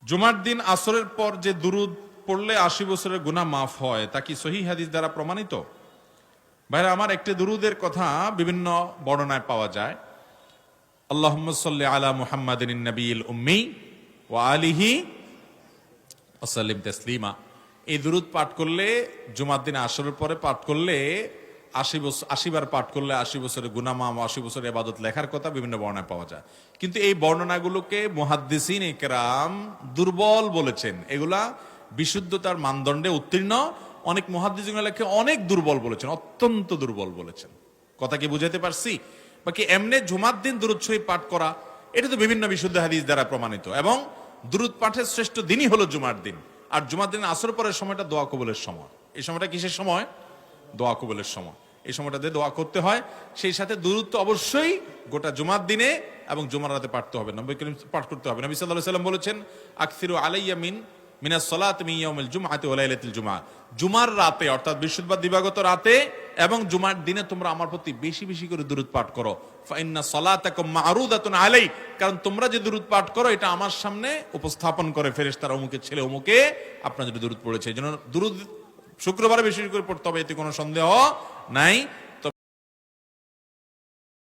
জুমার দিন আসরের পর যে দুরুদ পড়লে ৮০ বছরের গুনাহ মাফ হয় তা কি সহিহ হাদিস দ্বারা প্রমাণিত? ভাইরা আমার, একটি দুরুদের কথা বিভিন্ন বর্ণনায় পাওয়া যায়। আল্লাহুম্মা সাল্লি আলা মুহাম্মাদিন নবিয়িল উম্মি ওয়া আলিহি ওয়া সাল্লিম তাসলিমা। এই দুরুদ পাঠ করলে জুমার দিন আসরের পরে পাঠ করলে ৮০ বার পাঠ করলে ৮০ বছরের গুনাহ মাফ, ৮০ বছরের ইবাদত লেখার কথা বিভিন্ন বর্ণনায় পাওয়া যায়। কিন্তু এই বর্ণনাগুলোকে মুহাদ্দিসিন ইকরাম দুর্বল বলেছেন। এগুলা বিশুদ্ধতার মানদণ্ডে উত্তীর্ণ। অনেক মুহাদ্দিস লেখে অনেক দুর্বল বলেছেন, অত্যন্ত দুর্বল বলেছেন। কথা কি বুঝাইতে পারছি? বাকি এমনি জুমার দিন দুরুদ শরীফ পাঠ করা, এটা তো বিভিন্ন বিশুদ্ধ হাদিস দ্বারা প্রমাণিত। এবং দুরুদ পাঠের শ্রেষ্ঠ দিনই হলো জুমার দিন। আর জুমার দিন আসর পরের সময়টা দোয়া কবুলের সময়। এই সময়টা কিসের সময়? দোয়া কবুলের সময়। এই সময়টাতে দোয়া করতে হয়। সেই সাথে দুরুদ তো অবশ্যই গোটা জুমার দিনে এবং জুমার রাতে পাঠতে হবে, নবী করিম পাঠ করতে হবে। নবী সাল্লাল্লাহু আলাইহি ওয়াসাল্লাম বলেছেন, আকসিরু আলাইয়া মিনাস সালাতি মিন ইয়াউমিল জুমআতি ওয়া লাইলাতিল জুমআ। জুমার রাতে অর্থাৎ বৃহস্পতিবার দিবাগত রাতে এবং জুমার দিনে তোমরা আমার প্রতি বেশি বেশি করে দুরুদ পাঠ করো। ফা ইন্না সালাতাকুম মা'রুদাতুন আলাই, কারণ তোমরা যে দুরুদ পাঠ করো এটা আমার সামনে উপস্থাপন করে ফেরেশতারা, অমুকের ছেলে অমুকে আপনার যদি দুরুদ পড়েছে। এই জন্য দুরুদ শুক্রবারে বেশি করে পড়তে হবে, এতে কোনো সন্দেহ নাই।